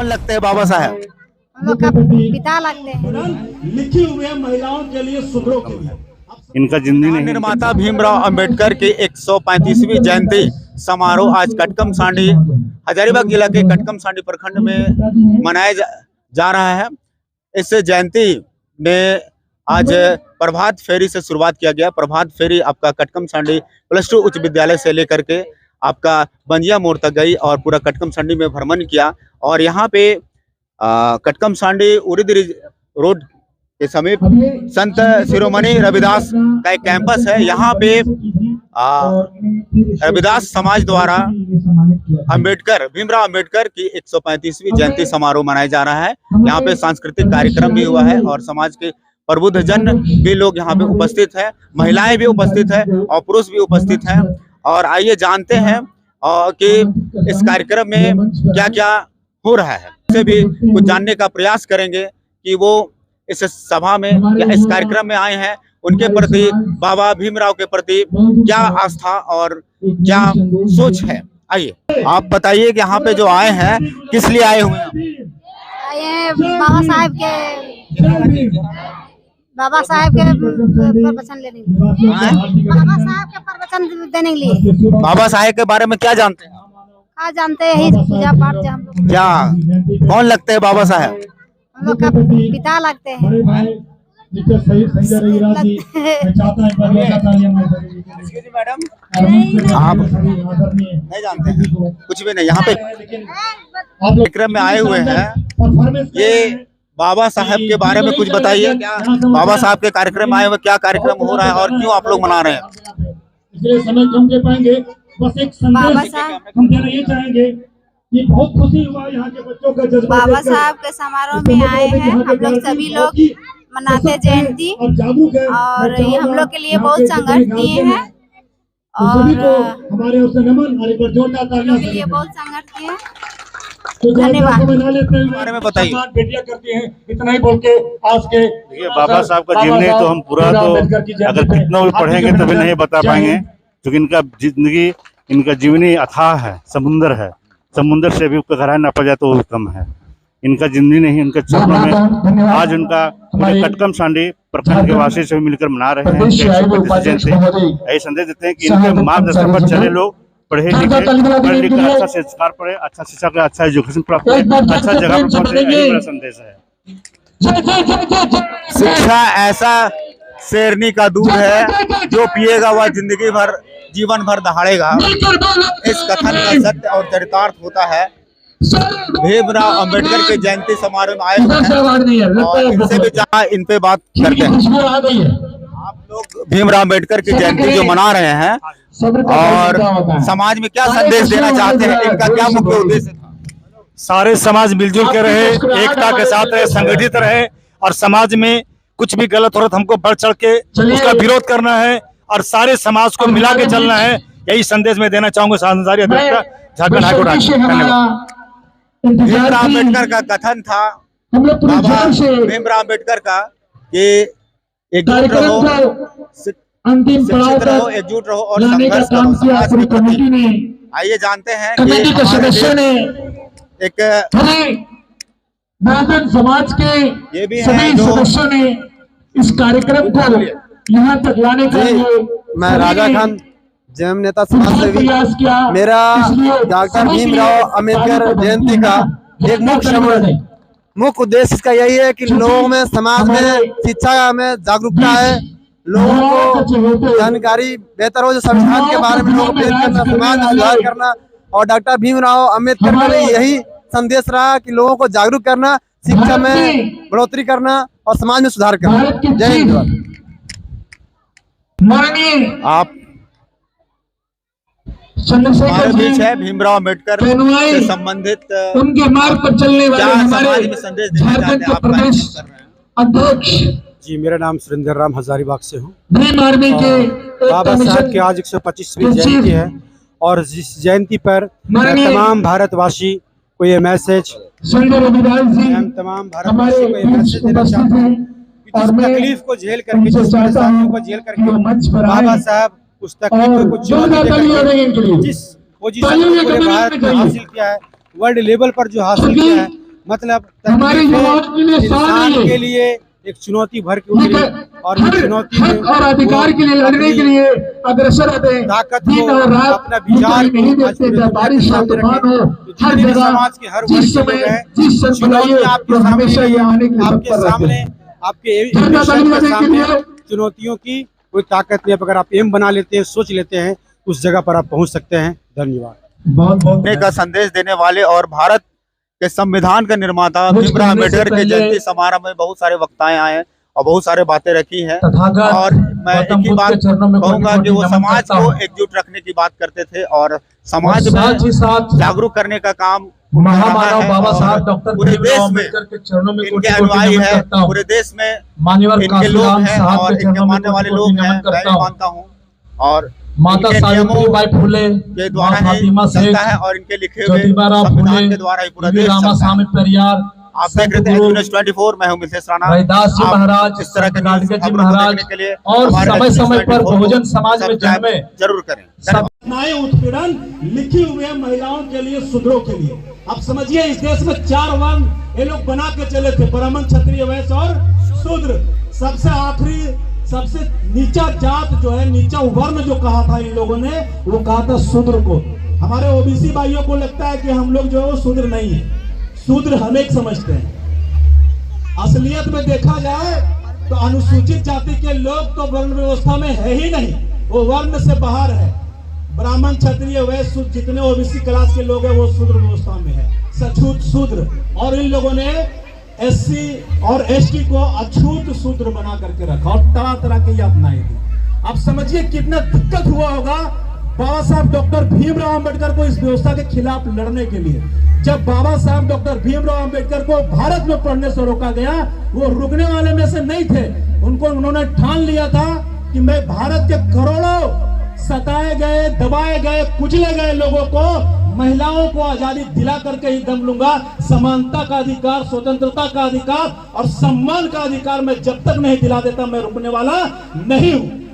लगते हैं बाबा साहब? हम लोग का पिता लगते हैं। लिखी हुई है महिलाओं के लिए, सुखड़ों के लिए। इनका जिंदगी नहीं। निर्माता भीमराव अंबेडकर की 135वीं जयंती समारोह आज कटकम सांडी हजारीबाग जिला के कटकम सांडी प्रखंड में मनाया जा रहा है। इस जयंती में आज प्रभात फेरी से शुरुआत किया गया। प्रभात फेरी आपका कटकम सांडी +2 उच्च विद्यालय से लेकर के आपका बंजिया मोड़ तक गई और पूरा कटकम सांडी में भ्रमण किया। और यहाँ पे कटकम सांडी उरिद रोड के समीप संत शिरोमणि रविदास का एक कैंपस है। यहाँ पे रविदास समाज द्वारा भीमराव अंबेडकर की 135वीं जयंती समारोह मनाया जा रहा है। यहाँ पे सांस्कृतिक कार्यक्रम भी हुआ है और समाज के प्रबुद्ध जन भी लोग यहाँ पे उपस्थित है, महिलाएं भी उपस्थित है और पुरुष भी उपस्थित हैं। और आइए जानते हैं कि इस कार्यक्रम में क्या क्या हो रहा है, इससे भी कुछ जानने का प्रयास करेंगे कि वो इस सभा में या इस कार्यक्रम में आए हैं, उनके प्रति बाबा भीमराव के प्रति क्या आस्था और क्या सोच है। आइए आप बताइए कि यहाँ पे जो आए हैं किस लिए आए हुए हैं? ये बाबा साहब के प्रवचन लेने के लिए। बाबा साहब के प्रवचन देने के लिए। बाबा साहेब के बारे में क्या जानते हैं? क्या जानते हैं, यही पूजा पाठ से हम लोग। क्या कौन लगते हैं बाबा साहेब? हम लोग का पिता लगते हैं। मैडम आप नहीं जानते हैं? कुछ भी नहीं। यहाँ पे कार्यक्रम में आए हुए हैं, ये बाबा साहब के बारे में कुछ बताइए। क्या बाबा साहब के कार्यक्रम में आए हुए, क्या कार्यक्रम हो रहा है और क्यों आप लोग मना रहे हैं? इसलिए समय कम दे पाएंगे, बस एक संदेश हम देना ये चाहेंगे कि बहुत खुशी हुआ यहाँ के बच्चों का जज्बा। बाबा साहब के समारोह में आए हैं हम लोग, सभी लोग मनाते जयंती और ये हम लोग के लिए बहुत संघर्ष दिए हैं और हमारे ओर से नमन और एक बार जोरदार तालियां के लिए बहुत संघर्ष किए हैं। धन्यवाद। बारे में बताइए। बेटियां करती हैं, इतना ही बोल के आज के देखिए बाबा साहब का जीवन तो हम पूरा तो अगर कितना भी पढ़ेंगे तभी नहीं बता पाएंगे, क्योंकि इनका जिंदगी, इनका जीवनी अथाह है, समुंदर है। समुंदर से भी गहराई नापा जाए तो कम है। इनका जिंदगी नहीं, इनके चरणों में आज उनका कटकम सांडी प्रखंड के वासी से मिलकर मना रहे हैं 135वीं जयंती। यही संदेश देते हैं कि इनके मार्गदर्शन पर चले लोग, पढ़े लिखे, पढ़ लिख कर अच्छा संस्कार पढ़े, अच्छा शिक्षा का अच्छा एजुकेशन प्राप्त करें, अच्छा जगह पर पहुंचे। यही मेरा संदेश है। शिक्षा ऐसा शेरनी का दूध है, जो पिएगा वह जिंदगी भर जीवन भर दहाड़ेगा। इस कथन का सत्य और चरितार्थ होता है। भीमराव अंबेडकर के जयंती समारोह में आए हुए हैं और इनसे भी जहाँ इन पे बात करते हैं। आप लोग भीमराव अंबेडकर की जयंती जो मना रहे हैं और समाज में क्या संदेश देना चाहते हैं, इनका क्या मुख्य उद्देश्य था? सारे समाज मिलजुल के रहे, एकता के साथ रहे, संगठित रहे और समाज में कुछ भी गलत हो रहा हमको बढ़ चढ़ के उसका विरोध करना है और सारे समाज को मिला के चलना है। यही संदेश मैं देना चाहूंगा। सांसद अध्यक्ष झारखंड हाईकोर्ट। धन्यवाद। भीमराव अंबेडकर का कथन था, बाबा भीमराव अंबेडकर का, कि एकजुट रहो, शिक्षित रहो, एकजुट रहो और संघर्ष करो समाज के प्रति। आइए जानते हैं कि के सदस्यों ने एक बहुजन समाज के ये भी सभी सदस्यों ने इस कार्यक्रम को यहाँ तक लाने के लिए मैं राजा खान जैम नेता समाज सेवी, मेरा डॉक्टर भीमराव अंबेडकर जयंती का एक मुख्य उद्देश्य इसका यही है कि लोगों में, समाज में शिक्षा में जागरूकता है, लोगों को जानकारी बेहतर हो, जो संविधान के बारे में लोगों को प्रेरित करना, समाज में सुधार करना। और डॉक्टर भीमराव अंबेडकर का भी यही संदेश रहा कि लोगों को जागरूक करना, शिक्षा में बढ़ोतरी करना और समाज में सुधार करना। जय हिंद। आप हमारे बीच है भीमराव अंबेडकर से संबंधित उनके मार्ग पर चलने वाले समाज में संदेश देना चाहते हैं, आप क्या कर रहे हैं? अध्यक्ष जी, मेरा नाम सुरेंद्र राम हजारीबाग से हूँ। के बाबा साहब की आज 125वीं जयंती है और इस जयंती पर तमाम भारतवासी को ये मैसेज, हम तमाम भारतवासी को ये मैसेज देना चाहते हैं कि जिस तकलीफ को झेल करके, जिस परेशानियों को झेल करके बाबा साहब उस तकलीफ को जिस पोजीशन को पूरे भारत में हासिल किया है, वर्ल्ड लेवल पर जो हासिल किया है, मतलब हमारे युवाओं के लिए इंसान के लिए एक चुनौती भर के उतरी और इस चुनौती में और अधिकार के लिए लड़ने के लिए अग्रसर रहते ताकत दिन को, और रात अपना विचार को नहीं आज देखते, पूरे दुनिया बारिश के हो सामने तूफान रखें। हो, तो हर जितने भी जगह समाज के हर जिस वर्ग के समय लोग हैं, जिस सन चुनौती बुलाइए आपके वो सामने हमेशा नहीं ये है। आने के लिए आपके तत्पर रहते सामने हैं। आपके जनता ambition दल के के सामने लिए चुनौतियों की कोई ताकत नहीं है। अगर आप एम बना लेते हैं, सोच लेते हैं, उस जगह पर आप पहुंच सकते हैं। धन्यवाद। बहुत बहुत करने का संदेश देने वाले और भारत के संविधान का निर्माता कुछ भीमराव कहने से अम्बेडकर के पहले जयंती समारोह में बहुत सारे वक्ताएं आए हैं और बहुत सारे बातें रखी हैं। तथागत और मैं एक गौतम ही बुद्ध बात के चरणों में कहूंगा कोटि-कोटि कि वो नमन समाज करता को हूं। एकजुट रखने की बात करते थे और समाज और साथ ही में साथ जागरूक करने का काम कर रहा महामानव है बाबा और साहब डॉक्टर पूरे भीमराव देश में अम्बेडकर के चरणों में इनके कोटि-कोटि अनुयायी नमन है। करता हूं। पूरे देश में मान्यवर इनके लोग काशीराम हैं साहब और के इनके चरणों में मानने वाले कोटि-कोटि लोग हैं। नमन मैं करता भी हूं। मानता हूँ और माता इनके नियमों सावित्रीबाई फुले, के मां द्वारा ही फातिमा शेख, चलता है और इनके लिखे हुए ज्योतिबा फुले, संविधान के द्वारा ही पूरा वी देश चलता है। रामास्वामी पेरियार, आप देख रहे थे न्यूज़ 24, मैं हूं मिसेस राणा। रविदास जी आप महाराज, इस तरह के न्यूज़ नाटक जी खबरों को महाराज देखने के लिए और हमारे समय समय पर 24 को बहुजन समाज में सब्सक्राइब जन्मे जरूर करें। सब घटनाएं उत्पीड़न लिखी हुई है महिलाओं के लिए, शूद्रों के लिए। आप समझिए इस देश में 4 वर्ण ये लोग बना के चले थे, ब्राह्मण, क्षत्रिय, वैश्य और शूद्र। सबसे आखिरी सबसे नीचा जात जो है, नीचा वर्ण जो कहा था इन लोगों ने, वो कहा था शूद्र को। हमारे ओबीसी भाइयों को लगता है कि हम लोग जो है वो शूद्र नहीं है, शूद्र हम एक समझते हैं। असलियत में देखा जाए तो अनुसूचित जाति के लोग तो वर्ण व्यवस्था में है ही नहीं, वो वर्ण से बाहर है। ब्राह्मण, क्षत्रिय, वैश्य जितने ओबीसी क्लास के लोग हैं वो शूद्र व्यवस्था में है, सछूत शूद्र। और इन लोगों ने एससी और एसटी को अछूत शूद्र बना करके रखा और तरह तरह की यातनाएं दी। आप समझिए कितना दिक्कत हुआ होगा बाबा साहब डॉक्टर भीमराव अम्बेडकर को इस व्यवस्था के खिलाफ लड़ने के लिए। जब बाबा साहब डॉक्टर भीमराव अम्बेडकर को भारत में पढ़ने से रोका गया, वो रुकने वाले में से नहीं थे। उन्होंने ठान लिया था कि मैं भारत के करोड़ों सताए गए, दबाए गए, कुचले गए लोगों को, महिलाओं को आजादी दिला करके ही दम लूंगा। समानता का अधिकार, स्वतंत्रता का अधिकार और सम्मान का अधिकार मैं जब तक नहीं दिला देता, मैं रुकने वाला नहीं हूं।